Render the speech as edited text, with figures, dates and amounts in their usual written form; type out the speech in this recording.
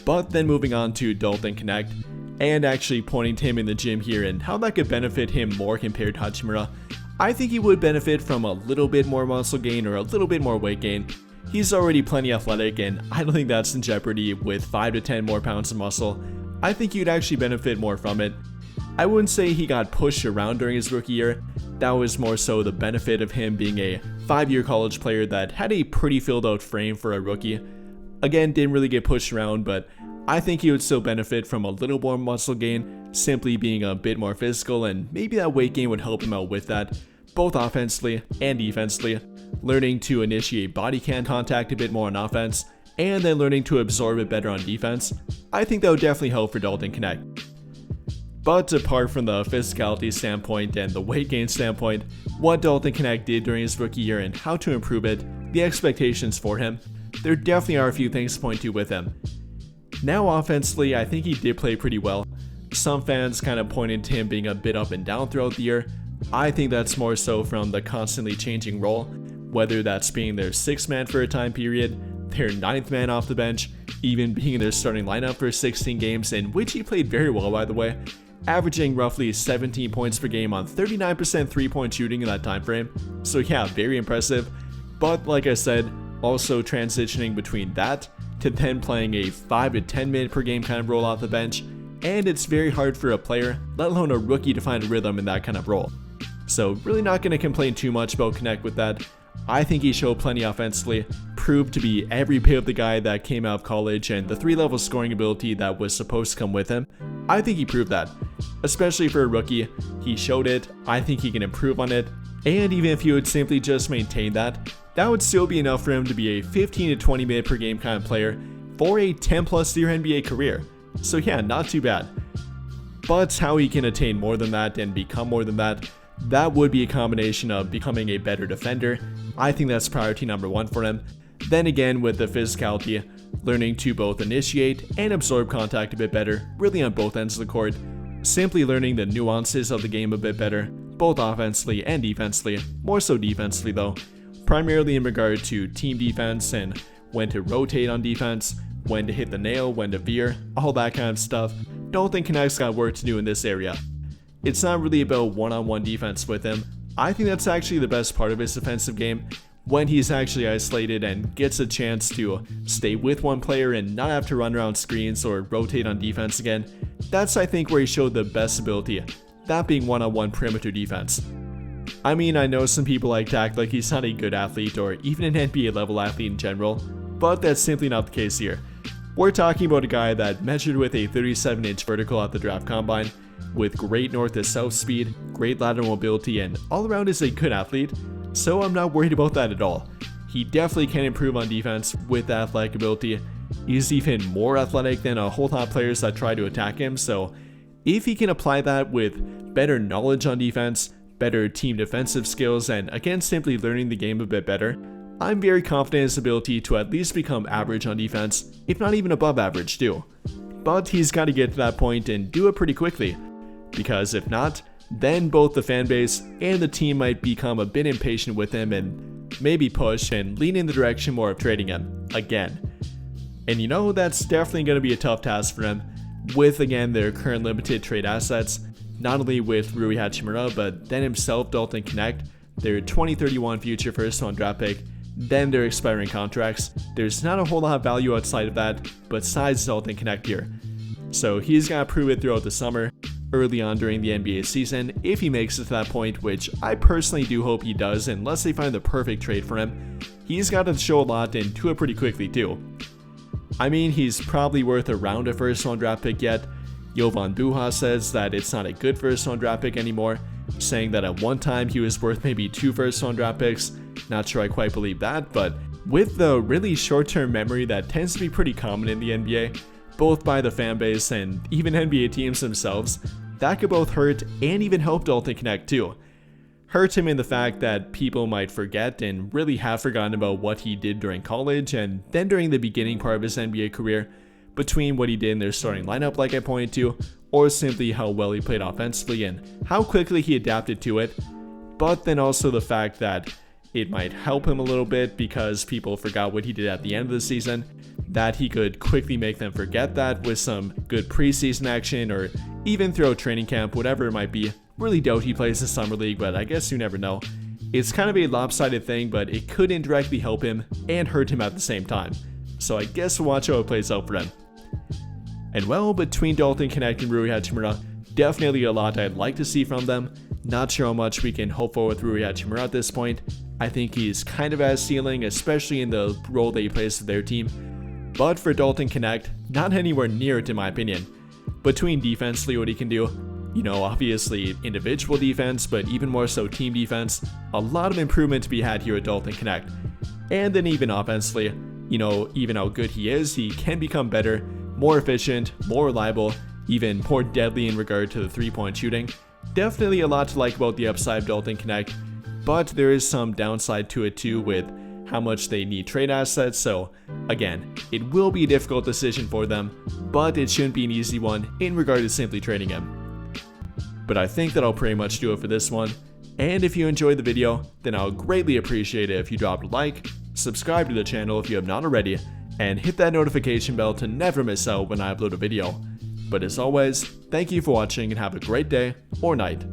But then moving on to Dalton Knecht, and actually pointing to him in the gym here and how that could benefit him more compared to Hachimura, I think he would benefit from a little bit more muscle gain or a little bit more weight gain. He's already plenty athletic, and I don't think that's in jeopardy with 5 to 10 more pounds of muscle. I think he'd actually benefit more from it. I wouldn't say he got pushed around during his rookie year. That was more so the benefit of him being a 5-year college player that had a pretty filled out frame for a rookie. Again, didn't really get pushed around, but I think he would still benefit from a little more muscle gain, simply being a bit more physical, and maybe that weight gain would help him out with that, both offensively and defensively. Learning to initiate body contact a bit more on offense, and then learning to absorb it better on defense. I think that would definitely help for Dalton Knecht. But apart from the physicality standpoint and the weight gain standpoint, what Dalton Knecht did during his rookie year and how to improve it, the expectations for him, there definitely are a few things to point to with him. Now offensively, I think he did play pretty well. Some fans kind of pointed to him being a bit up and down throughout the year. I think that's more so from the constantly changing role, whether that's being their 6th man for a time period, their 9th man off the bench, even being their starting lineup for 16 games, in which he played very well by the way, averaging roughly 17 points per game on 39% 3-point shooting in that time frame. So yeah, very impressive. But like I said, also transitioning between that to then playing a 5 to 10 minute per game kind of role off the bench, and it's very hard for a player, let alone a rookie, to find a rhythm in that kind of role. So really not going to complain too much about Knecht with that. I think he showed plenty offensively, proved to be every bit of the guy that came out of college, and the 3-level scoring ability that was supposed to come with him. I think he proved that. Especially for a rookie, he showed it. I think he can improve on it, and even if he would simply just maintain that, that would still be enough for him to be a 15 to 20 minute per game kind of player for a 10+ year NBA career. So yeah, not too bad. But how he can attain more than that and become more than that, that would be a combination of becoming a better defender. I think that's priority number 1 for him. Then again, with the physicality, learning to both initiate and absorb contact a bit better, really on both ends of the court. Simply learning the nuances of the game a bit better, both offensively and defensively, more so defensively though. Primarily in regard to team defense and when to rotate on defense, when to hit the nail, when to veer, all that kind of stuff. Don't think Knecht's got work to do in this area. It's not really about one-on-one defense with him. I think that's actually the best part of his defensive game, when he's actually isolated and gets a chance to stay with one player and not have to run around screens or rotate on defense again. That's, I think, where he showed the best ability, that being one-on-one perimeter defense. I mean, I know some people like to act like he's not a good athlete or even an NBA level athlete in general, but that's simply not the case here. We're talking about a guy that measured with a 37-inch vertical at the draft combine, with great north to south speed, great lateral mobility, and all around is a good athlete, so I'm not worried about that at all. He definitely can improve on defense with that athletic ability. He's even more athletic than a whole lot of players that try to attack him, so if he can apply that with better knowledge on defense, better team defensive skills, and again simply learning the game a bit better, I'm very confident in his ability to at least become average on defense, if not even above average too. But he's got to get to that point and do it pretty quickly, because if not, then both the fanbase and the team might become a bit impatient with him and maybe push and lean in the direction more of trading him again. And you know, that's definitely going to be a tough task for him, with again their current limited trade assets, not only with Rui Hachimura, but then himself, Dalton Knecht, their 2031 future first-round draft pick, then their expiring contracts. There's not a whole lot of value outside of that besides Dalton Knecht here. So he's got to prove it throughout the summer, early on during the NBA season, if he makes it to that point, which I personally do hope he does unless they find the perfect trade for him. He's got to show a lot and do it pretty quickly too. I mean, he's probably worth around a first-round draft pick yet. Jovan Buha says that it's not a good first-round draft pick anymore, saying that at one time he was worth maybe 2 first-round draft picks. Not sure I quite believe that, but with the really short-term memory that tends to be pretty common in the NBA, both by the fanbase and even NBA teams themselves, that could both hurt and even help Dalton Knecht too. Hurt him in the fact that people might forget and really have forgotten about what he did during college and then during the beginning part of his NBA career, between what he did in their starting lineup like I pointed to, or simply how well he played offensively and how quickly he adapted to it. But then also the fact that it might help him a little bit because people forgot what he did at the end of the season, that he could quickly make them forget that with some good preseason action or even through training camp, whatever it might be. Really doubt he plays the Summer League, but I guess you never know. It's kind of a lopsided thing, but it could indirectly help him and hurt him at the same time. So I guess we'll watch how it plays out for him. And well, between Dalton Knecht and Rui Hachimura, definitely a lot I'd like to see from them. Not sure how much we can hope for with Rui Hachimura at this point. I think he's kind of at a ceiling, especially in the role that he plays for their team. But for Dalton Knecht, not anywhere near it in my opinion. Between defensively what he can do, obviously individual defense, but even more so team defense, a lot of improvement to be had here at Dalton Knecht. And then even offensively, even how good he is, he can become better, more efficient, more reliable, even more deadly in regard to the three-point shooting. Definitely a lot to like about the upside of Dalton Knecht, but there is some downside to it too with how much they need trade assets, so again, it will be a difficult decision for them, but it shouldn't be an easy one in regard to simply trading him. But I think that'll pretty much do it for this one, and if you enjoyed the video, then I'll greatly appreciate it if you dropped a like, subscribe to the channel if you have not already, and hit that notification bell to never miss out when I upload a video. But as always, thank you for watching and have a great day or night.